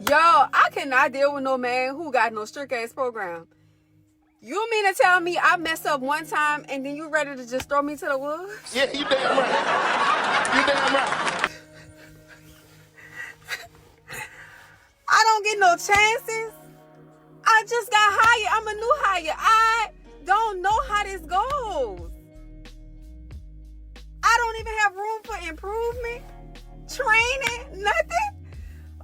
Yo, I cannot deal with no man who got no strict ass program. You mean to tell me I mess up one time and then you ready to just throw me to the wolves? Yeah, you damn right. You damn right. I don't get no chances. I just got hired. I'm a new hire. I don't know how this goes. I don't even have room for improvement, training, nothing.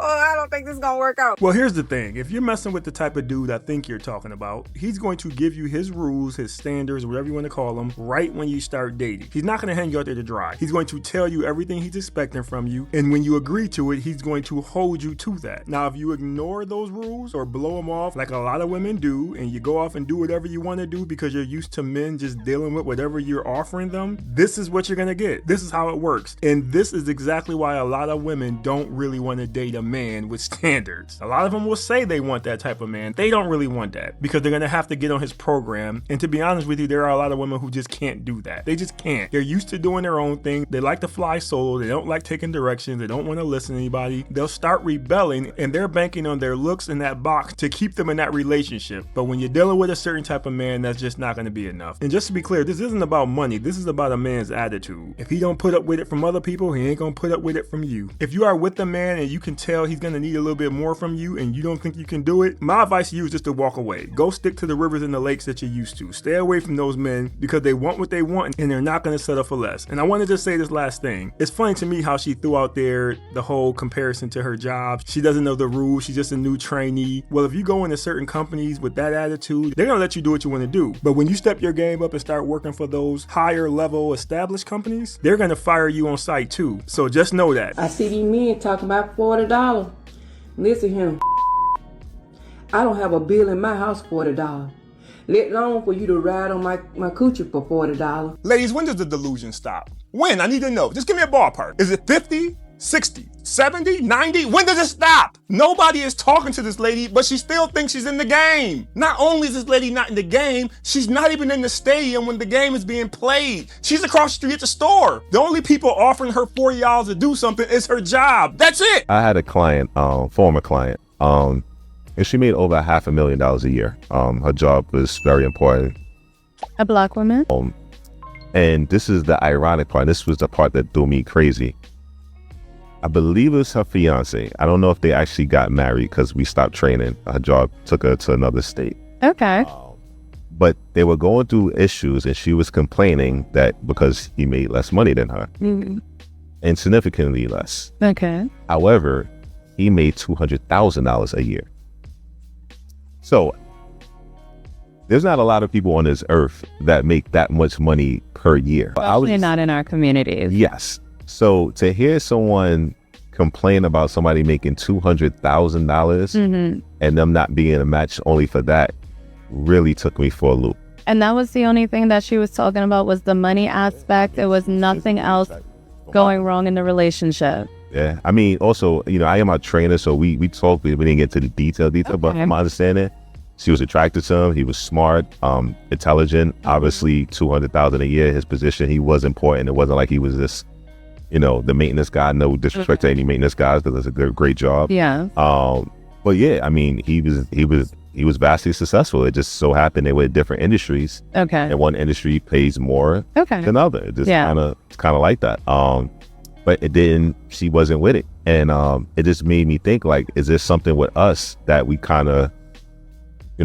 Oh, I don't think this is gonna work out. Well, here's the thing. If you're messing with the type of dude I think you're talking about, he's going to give you his rules, his standards, whatever you want to call them, right when you start dating. He's not going to hang you out there to dry. He's going to tell you everything he's expecting from you, and when you agree to it, he's going to hold you to that. Now, if you ignore those rules or blow them off like a lot of women do, and you go off and do whatever you want to do because you're used to men just dealing with whatever you're offering them, this is what you're going to get. This is how it works. And this is exactly why a lot of women don't really want to date a man with standards. A lot of them will say they want that type of man. They don't really want that because they're going to have to get on his program. And to be honest with you, there are a lot of women who just can't do that. They just can't. They're used to doing their own thing. They like to fly solo. They don't like taking directions. They don't want to listen to anybody. They'll start rebelling and they're banking on their looks in that box to keep them in that relationship. But when you're dealing with a certain type of man, that's just not going to be enough. And just to be clear, this isn't about money. This is about a man's attitude. If he don't put up with it from other people, he ain't going to put up with it from you. If you are with a man and you can tell he's going to need a little bit more from you and you don't think you can do it, my advice to you is just to walk away. Go stick to the rivers and the lakes that you're used to. Stay away from those men because they want what they want and they're not going to settle for less. And I want to just say this last thing. It's funny to me how she threw out there the whole comparison to her job. She doesn't know the rules. She's just a new trainee. Well, if you go into certain companies with that attitude, they're going to let you do what you want to do. But when you step your game up and start working for those higher level established companies, they're going to fire you on site too. So just know that. I see these men talking about $40. Listen here, I don't have a bill in my house $40. Let alone for you to ride on my coochie for $40. Ladies, when does the delusion stop? When? I need to know. Just give me a ballpark. Is it 50, 60, 70, 90? When does it stop? Nobody is talking to this lady, but she still thinks she's in the game. Not only is this lady not in the game, she's not even in the stadium when the game is being played. She's across the street at the store. The only people offering her $40 to do something is her job. That's it. I had a client, former client, and she made over $500,000 a year. Her job was very important. A black woman? And this is the ironic part. This was the part that threw me crazy. I believe it was her fiance. I don't know if they actually got married because we stopped training. Her job took her to another state. Okay. But they were going through issues and she was complaining that because he made less money than her. Mm-hmm. And significantly less. Okay. However, he made $200,000 a year. So there's not a lot of people on this earth that make that much money per year. Especially not in our communities. Yes. So to hear someone complain about somebody making $200,000 and them not being a match only for that really took me for a loop. And that was the only thing that she was talking about was the money aspect. There was nothing else going wrong in the relationship. Yeah. I mean, also, I am a trainer, so we talked, we didn't get to the detail, Okay. but from my understanding, she was attracted to him. He was smart, intelligent, obviously $200,000 a year, his position, he was important. It wasn't like he was this, the maintenance guy. No disrespect to any maintenance guys, because it's a great job. Yeah. But yeah, I mean, he was vastly successful. It just so happened they were in different industries. Okay. And one industry pays more than other. It just kind of like that. But she wasn't with it. And it just made me think, like, is there something with us that we kind of,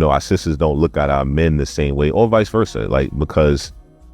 our sisters don't look at our men the same way, or vice versa? Like, because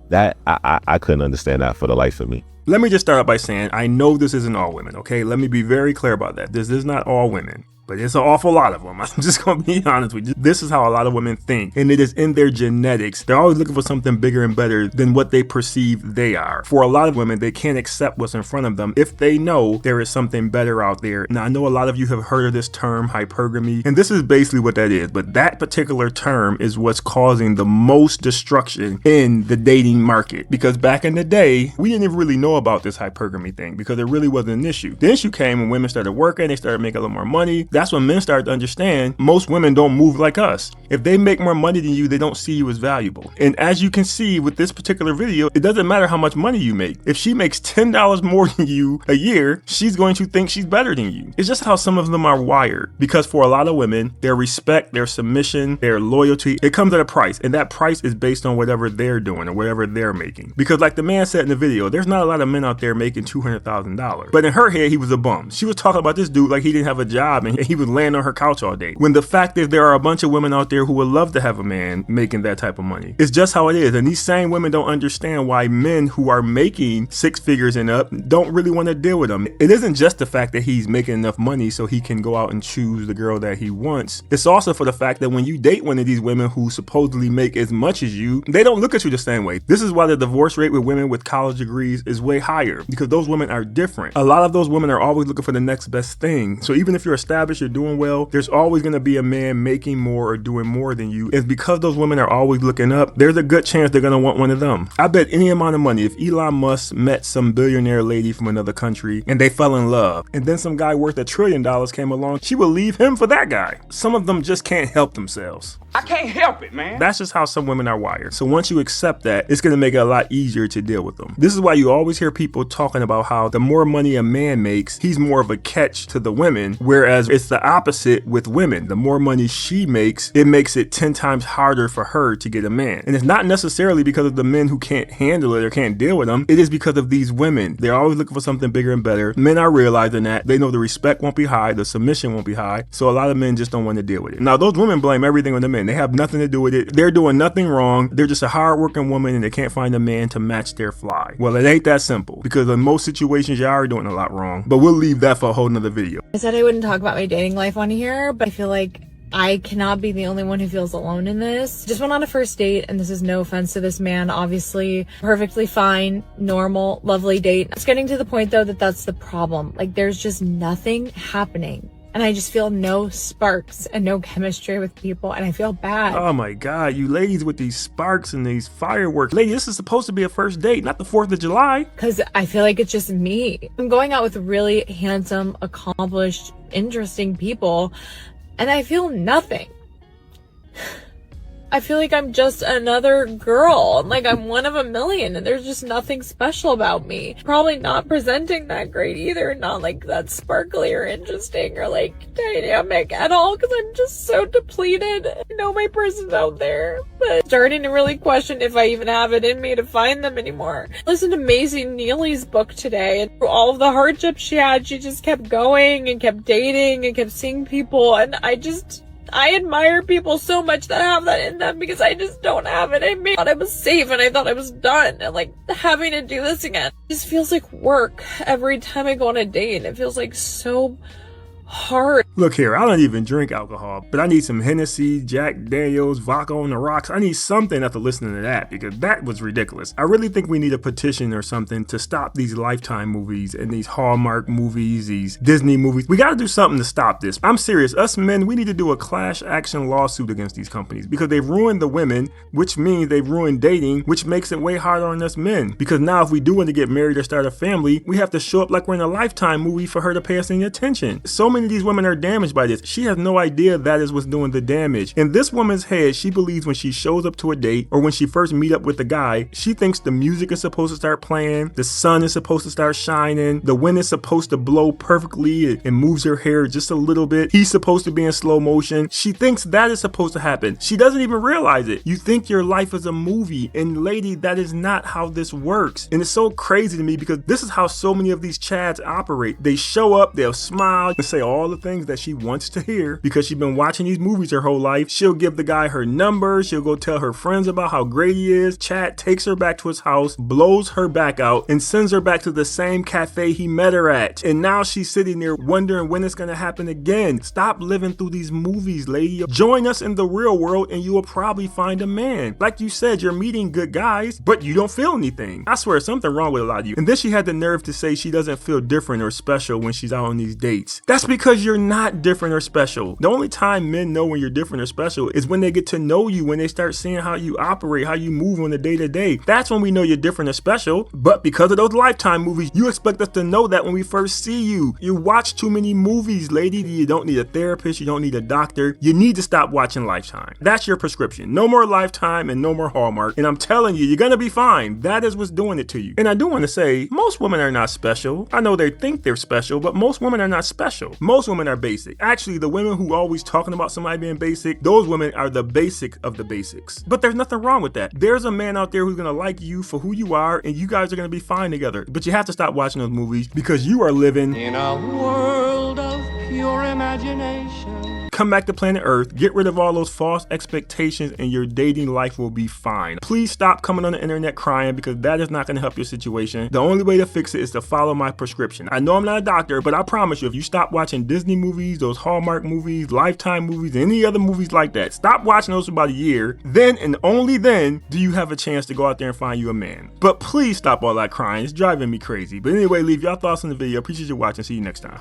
that, I couldn't understand that for the life of me. Let me just start out by saying, I know this isn't all women, okay? Let me be very clear about that. This is not all women, but it's an awful lot of them. I'm just going to be honest with you. This is how a lot of women think, and it is in their genetics. They're always looking for something bigger and better than what they perceive they are. For a lot of women, they can't accept what's in front of them if they know there is something better out there. Now, I know a lot of you have heard of this term, hypergamy, and this is basically what that is, but that particular term is what's causing the most destruction in the dating market. Because back in the day, we didn't even really know know about this hypergamy thing because it really wasn't an issue. The issue came when women started working, they started making a little more money. That's when men started to understand most women don't move like us. If they make more money than you, they don't see you as valuable. And as you can see with this particular video, it doesn't matter how much money you make. If she makes $10 more than you a year, she's going to think she's better than you. It's just how some of them are wired. Because for a lot of women, their respect, their submission, their loyalty, it comes at a price. And that price is based on whatever they're doing or whatever they're making. Because like the man said in the video, there's not a lot of men out there making $200,000. But in her head, he was a bum. She was talking about this dude like he didn't have a job and he was laying on her couch all day. When the fact is there are a bunch of women out there who would love to have a man making that type of money. It's just how it is. And these same women don't understand why men who are making six figures and up don't really want to deal with them. It isn't just the fact that he's making enough money so he can go out and choose the girl that he wants. It's also for the fact that when you date one of these women who supposedly make as much as you, they don't look at you the same way. This is why the divorce rate with women with college degrees is way higher, because those women are different. A lot of those women are always looking for the next best thing. So even if you're established, you're doing well, there's always going to be a man making more or doing more than you. It's because those women are always looking up, there's a good chance they're going to want one of them. I bet any amount of money, if Elon Musk met some billionaire lady from another country and they fell in love, and then some guy worth $1 trillion came along, she will leave him for that guy. Some of them just can't help themselves. I can't help it, man. That's just how some women are wired. So once you accept that, it's going to make it a lot easier to deal with them. This is why you always hear people talking about how the more money a man makes, he's more of a catch to the women, whereas it's the opposite with women. The more money she makes, it makes it 10 times harder for her to get a man. And it's not necessarily because of the men who can't handle it or can't deal with them. It is because of these women. They're always looking for something bigger and better. Men are realizing that. They know the respect won't be high, the submission won't be high. So a lot of men just don't want to deal with it. Now, those women blame everything on the men. They have nothing to do with it. They're doing nothing wrong. They're just a hardworking woman and they can't find a man to match their fly. Well, it ain't that simple, because in most situations you are doing a lot wrong. But we'll leave that for a whole nother video. I said I wouldn't talk about my dating life on here, but I feel like I cannot be the only one who feels alone in this. Just went on a first date, and this is no offense to this man, obviously. Perfectly fine, normal, lovely date. It's getting to the point though that that's the problem. Like, there's just nothing happening. And I just feel no sparks and no chemistry with people, and I feel bad. Oh my God, you ladies with these sparks and these fireworks. Lady, this is supposed to be a first date, not the 4th of July. Because I feel like it's just me. I'm going out with really handsome, accomplished, interesting people, and I feel nothing. I feel like I'm just another girl. Like I'm one of a million and there's just nothing special about me. Probably not presenting that great either. Not like that sparkly or interesting or like dynamic at all, because I'm just so depleted. I know my person's out there, but starting to really question if I even have it in me to find them anymore. I listened to Maisie Neely's book today, and through all of the hardships she had, she just kept going and kept dating and kept seeing people, and I admire people so much that have that in them, because I just don't have it in me. I thought I was safe and I thought I was done, and like having to do this again just feels like work every time I go on a date. It feels like so hard. Look here, I don't even drink alcohol, but I need some Hennessy, Jack Daniels, vodka on the rocks. I need something after listening to that, because that was ridiculous. I really think we need a petition or something to stop these Lifetime movies and these Hallmark movies, these Disney movies. We got to do something to stop this. I'm serious. Us men, we need to do a class action lawsuit against these companies, because they've ruined the women, which means they've ruined dating, which makes it way harder on us men. Because now if we do want to get married or start a family, we have to show up like we're in a Lifetime movie for her to pay us any attention. So many of these women are damaged by this. She has no idea that is what's doing the damage. In this woman's head, she believes when she shows up to a date or when she first meet up with the guy, she thinks the music is supposed to start playing, the sun is supposed to start shining, the wind is supposed to blow perfectly and moves her hair just a little bit. He's supposed to be in slow motion. She thinks that is supposed to happen. She doesn't even realize it. You think your life is a movie, and lady, that is not how this works. And it's so crazy to me, because this is how so many of these chads operate. They show up, they'll smile and say all the things that she wants to hear because she's been watching these movies her whole life. She'll give the guy her number. She'll go tell her friends about how great he is. Chad takes her back to his house, blows her back out, and sends her back to the same cafe he met her at. And now she's sitting there wondering when it's going to happen again. Stop living through these movies, lady. Join us in the real world and you will probably find a man. Like you said, you're meeting good guys, but you don't feel anything. I swear, something wrong with a lot of you. And then she had the nerve to say she doesn't feel different or special when she's out on these dates. That's because Because you're not different or special. The only time men know when you're different or special is when they get to know you, when they start seeing how you operate, how you move on the day to day. That's when we know you're different or special. But because of those Lifetime movies, you expect us to know that when we first see you. You watch too many movies, lady. You don't need a therapist. You don't need a doctor. You need to stop watching Lifetime. That's your prescription. No more Lifetime and no more Hallmark. And I'm telling you, you're gonna be fine. That is what's doing it to you. And I do want to say, most women are not special. I know they think they're special, but most women are not special. Most women are basic. Actually, the women who always talking about somebody being basic, those women are the basic of the basics. But there's nothing wrong with that. There's a man out there who's gonna like you for who you are, and you guys are gonna be fine together. But you have to stop watching those movies because you are living in a world of pure imagination. Come back to planet Earth, get rid of all those false expectations, and your dating life will be fine. Please stop coming on the internet crying because that is not going to help your situation. The only way to fix it is to follow my prescription. I know I'm not a doctor, but I promise you, if you stop watching Disney movies, those Hallmark movies, Lifetime movies, any other movies like that, stop watching those for about a year, then and only then do you have a chance to go out there and find you a man. But please stop all that crying. It's driving me crazy. But anyway, leave your thoughts on the video. Appreciate you watching. See you next time.